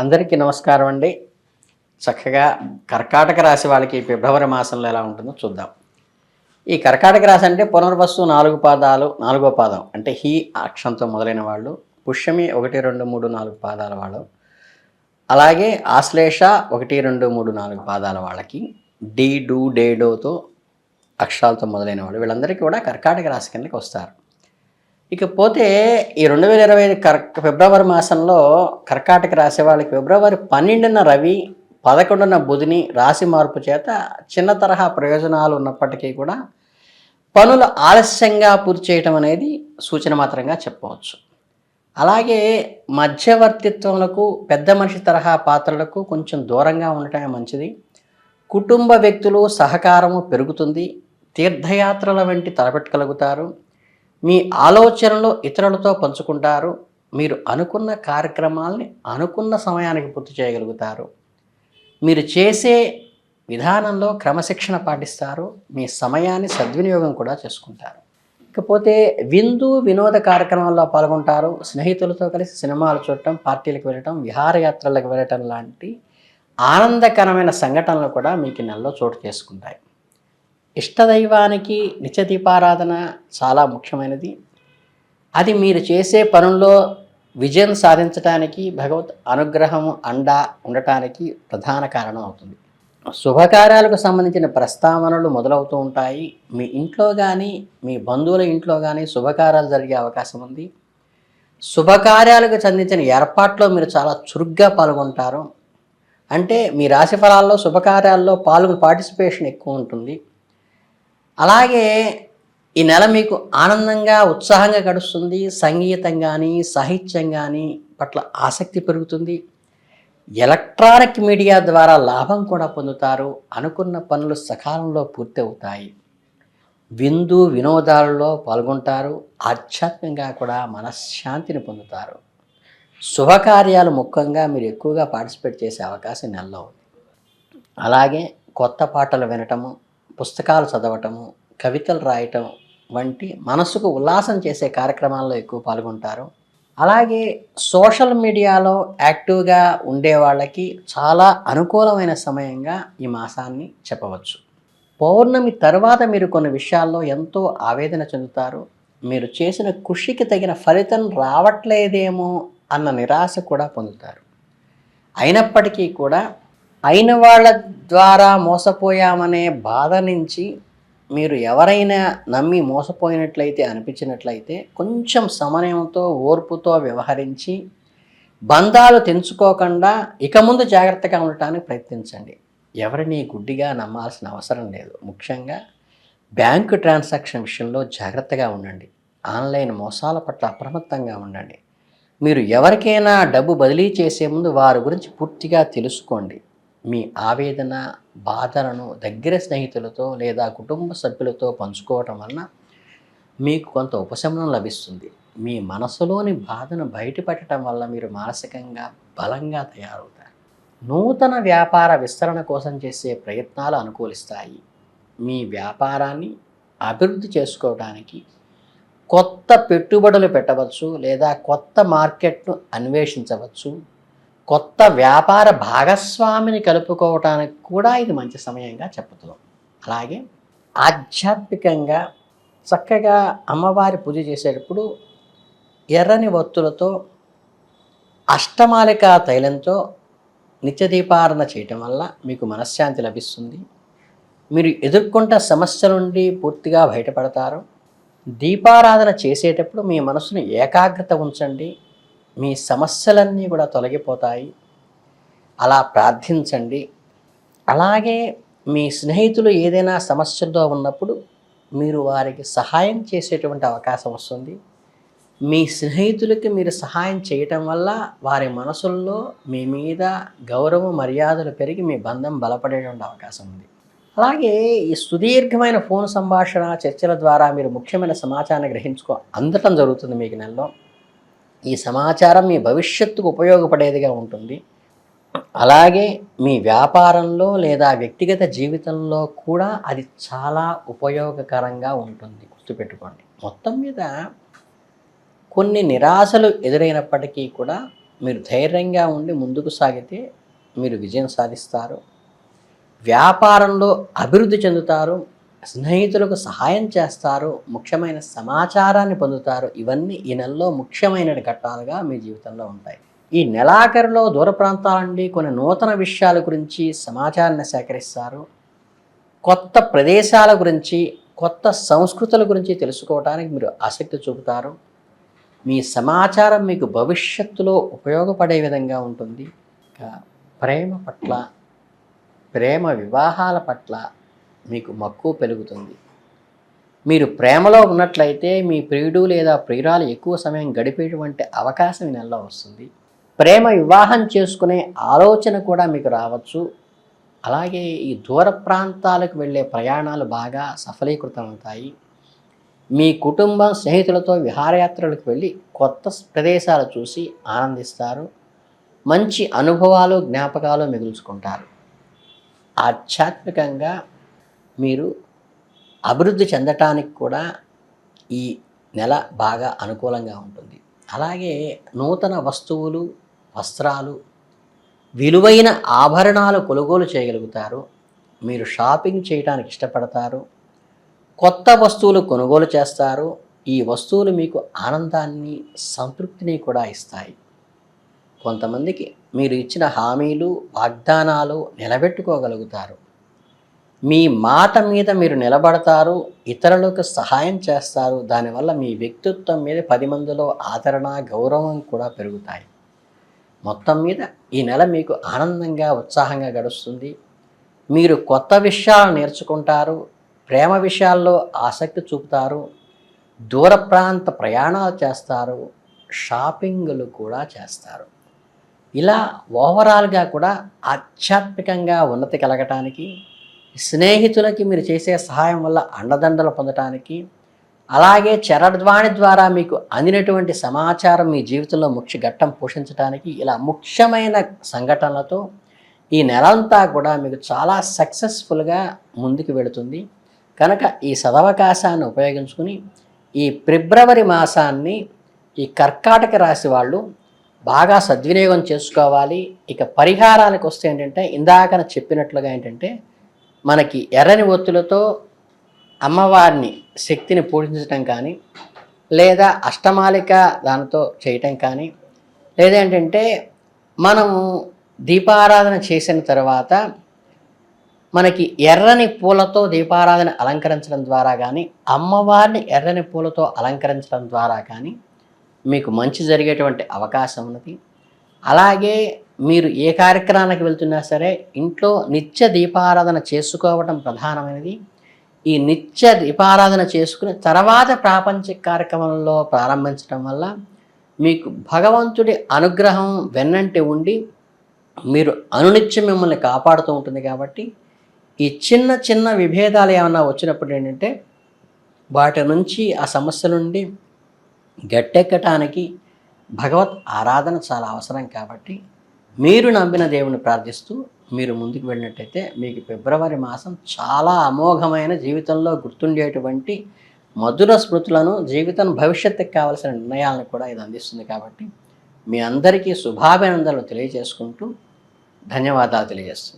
అందరికీ నమస్కారం అండి. చక్కగా కర్కాటక రాశి వాళ్ళకి ఫిబ్రవరి మాసంలో ఎలా ఉంటుందో చూద్దాం. ఈ కర్కాటక రాశి అంటే పునర్వసు 4 పాదాలు, నాలుగో పాదం అంటే హి అక్షరంతో మొదలైన వాళ్ళు, పుష్యమి 1, 2, 3, 4 పాదాల వాళ్ళు, అలాగే ఆశ్లేష 1, 2, 3, 4 పాదాల వాళ్ళకి, డి, డు, డే, డోతో అక్షరాలతో మొదలైన వాళ్ళు వీళ్ళందరికీ కూడా కర్కాటక రాశి కిందకి వస్తారు. ఇకపోతే ఈ 2025 ఫిబ్రవరి మాసంలో కర్కాటక రాశి వాళ్ళకి ఫిబ్రవరి 12న రవి, 11న బుధుని రాశి మార్పు చేత చిన్న తరహా ప్రయోజనాలు ఉన్నప్పటికీ కూడా పనులు ఆలస్యంగా పూర్తి చేయటం అనేది సూచన మాత్రంగా చెప్పవచ్చు. అలాగే మధ్యవర్తిత్వములకు, పెద్ద మనిషి తరహా పాత్రలకు కొంచెం దూరంగా ఉండటమే మంచిది. కుటుంబ వ్యక్తులు సహకారము పెరుగుతుంది. తీర్థయాత్రల వంటి తలపెట్టగలుగుతారు. మీ ఆలోచనలు ఇతరులతో పంచుకుంటారు. మీరు అనుకున్న కార్యక్రమాల్ని అనుకున్న సమయానికి పూర్తి చేయగలుగుతారు. మీరు చేసే విధానంలో క్రమశిక్షణ పాటిస్తారు. మీ సమయాన్ని సద్వినియోగం కూడా చేసుకుంటారు. ఇకపోతే విందు వినోద కార్యక్రమాల్లో పాల్గొంటారు. స్నేహితులతో కలిసి సినిమాలు చూడటం, పార్టీలకు వెళ్ళటం, విహారయాత్రలకు వెళ్ళటం లాంటి ఆనందకరమైన సంఘటనలు కూడా మీకు నెలలో చోటు చేసుకుంటాయి. ఇష్టదైవానికి నిత్య దీపారాధన చాలా ముఖ్యమైనది. అది మీరు చేసే పనుల్లో విజయం సాధించడానికి భగవత్ అనుగ్రహము అండ ఉండటానికి ప్రధాన కారణం అవుతుంది. శుభకార్యాలకు సంబంధించిన ప్రస్తావనలు మొదలవుతూ ఉంటాయి. మీ ఇంట్లో కానీ మీ బంధువుల ఇంట్లో కానీ శుభకార్యాలు జరిగే అవకాశం ఉంది. శుభకార్యాలకు సంబంధించిన ఏర్పాట్లో మీరు చాలా చురుగ్గా పాల్గొంటారు. అంటే మీ రాశి ఫలాల్లో శుభకార్యాల్లో పార్టిసిపేషన్ ఎక్కువ ఉంటుంది. అలాగే ఈ నెల మీకు ఆనందంగా ఉత్సాహంగా గడుస్తుంది. సంగీతం కానీ సాహిత్యం కానీ పట్ల ఆసక్తి పెరుగుతుంది. ఎలక్ట్రానిక్ మీడియా ద్వారా లాభం కూడా పొందుతారు. అనుకున్న పనులు సకాలంలో పూర్తి అవుతాయి. విందు వినోదాలలో పాల్గొంటారు. ఆధ్యాత్మికంగా కూడా మనశ్శాంతిని పొందుతారు. శుభకార్యాలు ముఖ్యంగా మీరు ఎక్కువగా పార్టిసిపేట్ చేసే అవకాశం నెలలో ఉంది. అలాగే కొత్త పాటలు వినటము, పుస్తకాలు చదవటము, కవితలు రాయటం వంటి మనసుకు ఉల్లాసం చేసే కార్యక్రమాల్లో ఎక్కువ పాల్గొంటారు. అలాగే సోషల్ మీడియాలో యాక్టివ్గా ఉండే వాళ్ళకి చాలా అనుకూలమైన సమయంగా ఈ మాసాన్ని చెప్పవచ్చు. పౌర్ణమి తర్వాత మీరు కొన్ని విషయాల్లో ఎంతో ఆవేదన చెందుతారు. మీరు చేసిన కృషికి తగిన ఫలితం రావట్లేదేమో అన్న నిరాశ కూడా పొందుతారు. అయినప్పటికీ కూడా అయిన వాళ్ళ ద్వారా మోసపోయామనే బాధ నుంచి మీరు ఎవరైనా నమ్మి మోసపోయినట్లయితే అనిపించినట్లయితే కొంచెం సమన్వయంతో ఓర్పుతో వ్యవహరించి బంధాలు తెంచుకోకుండా ఇక ముందు జాగ్రత్తగా ఉండటానికి ప్రయత్నించండి. ఎవరిని గుడ్డిగా నమ్మాల్సిన అవసరం లేదు. ముఖ్యంగా బ్యాంకు ట్రాన్సాక్షన్ విషయంలో జాగ్రత్తగా ఉండండి. ఆన్లైన్ మోసాల పట్ల అప్రమత్తంగా ఉండండి. మీరు ఎవరికైనా డబ్బు బదిలీ చేసే ముందు వారి గురించి పూర్తిగా తెలుసుకోండి. మీ ఆవేదన బాధలను దగ్గర స్నేహితులతో లేదా కుటుంబ సభ్యులతో పంచుకోవటం వలన మీకు కొంత ఉపశమనం లభిస్తుంది. మీ మనసులోని బాధను బయటపెట్టడం వల్ల మీరు మానసికంగా బలంగా తయారవుతారు. నూతన వ్యాపార విస్తరణ కోసం చేసే ప్రయత్నాలు అనుకూలిస్తాయి. మీ వ్యాపారాన్ని అభివృద్ధి చేసుకోవడానికి కొత్త పెట్టుబడులు పెట్టవచ్చు లేదా కొత్త మార్కెట్ను అన్వేషించవచ్చు. కొత్త వ్యాపార భాగస్వామిని కలుపుకోవటానికి కూడా ఇది మంచి సమయంగా చెప్పుతాం. అలాగే ఆధ్యాత్మికంగా చక్కగా అమ్మవారి పూజ చేసేటప్పుడు ఎర్రని ఒత్తులతో అష్టమాలికా తైలంతో నిత్యదీపారాధన చేయటం వల్ల మీకు మనశ్శాంతి లభిస్తుంది. మీరు ఎదుర్కొంటున్న సమస్యల నుండి పూర్తిగా బయటపడతారు. దీపారాధన చేసేటప్పుడు మీ మనసును ఏకాగ్రత ఉంచండి. మీ సమస్యలన్నీ కూడా తొలగిపోతాయి. అలా ప్రార్థించండి. అలాగే మీ స్నేహితులు ఏదైనా సమస్యలతో ఉన్నప్పుడు మీరు వారికి సహాయం చేసేటువంటి అవకాశం వస్తుంది. మీ స్నేహితులకి మీరు సహాయం చేయటం వల్ల వారి మనసుల్లో మీ మీద గౌరవ మర్యాదలు పెరిగి మీ బంధం బలపడేటువంటి అవకాశం ఉంది. అలాగే ఈ సుదీర్ఘమైన ఫోన్ సంభాషణ చర్చల ద్వారా మీరు ముఖ్యమైన సమాచారాన్ని అందటం జరుగుతుంది మీకు నెలలో. ఈ సమాచారం మీ భవిష్యత్తుకు ఉపయోగపడేదిగా ఉంటుంది. అలాగే మీ వ్యాపారంలో లేదా వ్యక్తిగత జీవితంలో కూడా అది చాలా ఉపయోగకరంగా ఉంటుంది. గుర్తుపెట్టుకోండి. మొత్తం మీద కొన్ని నిరాశలు ఎదురైనప్పటికీ కూడా మీరు ధైర్యంగా ఉండి ముందుకు సాగితే మీరు విజయం సాధిస్తారు. వ్యాపారంలో అభివృద్ధి చెందుతారు. స్నేహితులకు సహాయం చేస్తారు. ముఖ్యమైన సమాచారాన్ని పొందుతారు. ఇవన్నీ ఈ నెలలో ముఖ్యమైన ఘట్టాలుగా మీ జీవితంలో ఉంటాయి. ఈ నెలాఖరులో దూర ప్రాంతాల నుండి కొన్ని నూతన విషయాల గురించి సమాచారాన్ని సేకరిస్తారు. కొత్త ప్రదేశాల గురించి, కొత్త సంస్కృతుల గురించి తెలుసుకోవడానికి మీరు ఆసక్తి చూపుతారు. మీ సమాచారం మీకు భవిష్యత్తులో ఉపయోగపడే విధంగా ఉంటుంది. ఇంకా ప్రేమ పట్ల, ప్రేమ వివాహాల పట్ల మీకు మక్కువ పెరుగుతుంది. మీరు ప్రేమలో ఉన్నట్లయితే మీ ప్రియుడు లేదా ప్రియురాలు ఎక్కువ సమయం గడిపేటువంటి అవకాశం ఈ నెలలో వస్తుంది. ప్రేమ వివాహం చేసుకునే ఆలోచన కూడా మీకు రావచ్చు. అలాగే ఈ దూర ప్రాంతాలకు వెళ్ళే ప్రయాణాలు బాగా సఫలీకృతమవుతాయి. మీ కుటుంబం స్నేహితులతో విహారయాత్రలకు వెళ్ళి కొత్త ప్రదేశాలు చూసి ఆనందిస్తారు. మంచి అనుభవాలు జ్ఞాపకాలు మిగుల్చుకుంటారు. ఆధ్యాత్మికంగా మీరు అభివృద్ధి చెందటానికి కూడా ఈ నెల బాగా అనుకూలంగా ఉంటుంది. అలాగే నూతన వస్తువులు, వస్త్రాలు, విలువైన ఆభరణాలు కొనుగోలు చేయగలుగుతారు. మీరు షాపింగ్ చేయడానికి ఇష్టపడతారు. కొత్త వస్తువులు కొనుగోలు చేస్తారు. ఈ వస్తువులు మీకు ఆనందాన్ని, సంతృప్తిని కూడా ఇస్తాయి. కొంతమందికి మీరు ఇచ్చిన హామీలు, వాగ్దానాలు నిలబెట్టుకోగలుగుతారు. మీ మాట మీద మీరు నిలబడతారు. ఇతరులకు సహాయం చేస్తారు. దానివల్ల మీ వ్యక్తిత్వం మీద 10 మందిలో ఆదరణ, గౌరవం కూడా పెరుగుతాయి. మొత్తం మీద ఈ నెల మీకు ఆనందంగా, ఉత్సాహంగా గడుస్తుంది. మీరు కొత్త విషయాలు నేర్చుకుంటారు. ప్రేమ విషయాల్లో ఆసక్తి చూపుతారు. దూర ప్రాంత ప్రయాణాలు చేస్తారు. షాపింగులు కూడా చేస్తారు. ఇలా ఓవరాల్గా కూడా ఆధ్యాత్మికంగా ఉన్నతి కలగటానికి, స్నేహితులకి మీరు చేసే సహాయం వల్ల అండదండలు పొందటానికి, అలాగే చరద్వాణి ద్వారా మీకు అందినటువంటి సమాచారం మీ జీవితంలో ముఖ్య ఘట్టం పోషించడానికి, ఇలా ముఖ్యమైన సంఘటనలతో ఈ నెలంతా కూడా మీకు చాలా సక్సెస్ఫుల్గా ముందుకు వెళుతుంది. కనుక ఈ సదవకాశాన్ని ఉపయోగించుకుని ఈ ఫిబ్రవరి మాసాన్ని ఈ కర్కాటక రాశి వాళ్ళు బాగా సద్వినియోగం చేసుకోవాలి. ఇక పరిహారాలకు వస్తే ఏంటంటే, ఇందాకన చెప్పినట్లుగా ఏంటంటే, మనకి ఎర్రని ఒత్తులతో అమ్మవారిని శక్తిని పూజించటం కానీ, లేదా అష్టమాలిక దానితో చేయటం కానీ, లేదేంటంటే మనము దీపారాధన చేసిన తర్వాత మనకి ఎర్రని పూలతో దీపారాధన అలంకరించడం ద్వారా కానీ, అమ్మవారిని ఎర్రని పూలతో అలంకరించడం ద్వారా కానీ మీకు మంచి జరిగేటువంటి అవకాశం ఉన్నది. అలాగే మీరు ఏ కార్యక్రమానికి వెళ్తున్నా సరే ఇంట్లో నిత్య దీపారాధన చేసుకోవడం ప్రధానమైనది. ఈ నిత్య దీపారాధన చేసుకుని తర్వాత ప్రాపంచిక కార్యక్రమంలో ప్రారంభించడం వల్ల మీకు భగవంతుడి అనుగ్రహం వెన్నంటి ఉండి మీరు అనునిత్యం మిమ్మల్ని కాపాడుతూ ఉంటుంది. కాబట్టి ఈ చిన్న చిన్న విభేదాలు ఏమన్నా వచ్చినప్పుడు ఏంటంటే, వాటి నుంచి ఆ సమస్య నుండి గట్టెక్కటానికి భగవత్ ఆరాధన చాలా అవసరం. కాబట్టి మీరు నమ్మిన దేవుని ప్రార్థిస్తూ మీరు ముందుకు వెళ్ళినట్టయితే మీకు ఫిబ్రవరి మాసం చాలా అమోఘమైన, జీవితంలో గుర్తుండేటువంటి మధుర స్మృతులను, జీవితం భవిష్యత్తుకి కావాల్సిన నిర్ణయాలను కూడా ఇది అందిస్తుంది. కాబట్టి మీ అందరికీ శుభాభినందనలు తెలియజేసుకుంటూ ధన్యవాదాలు తెలియజేస్తున్నాను.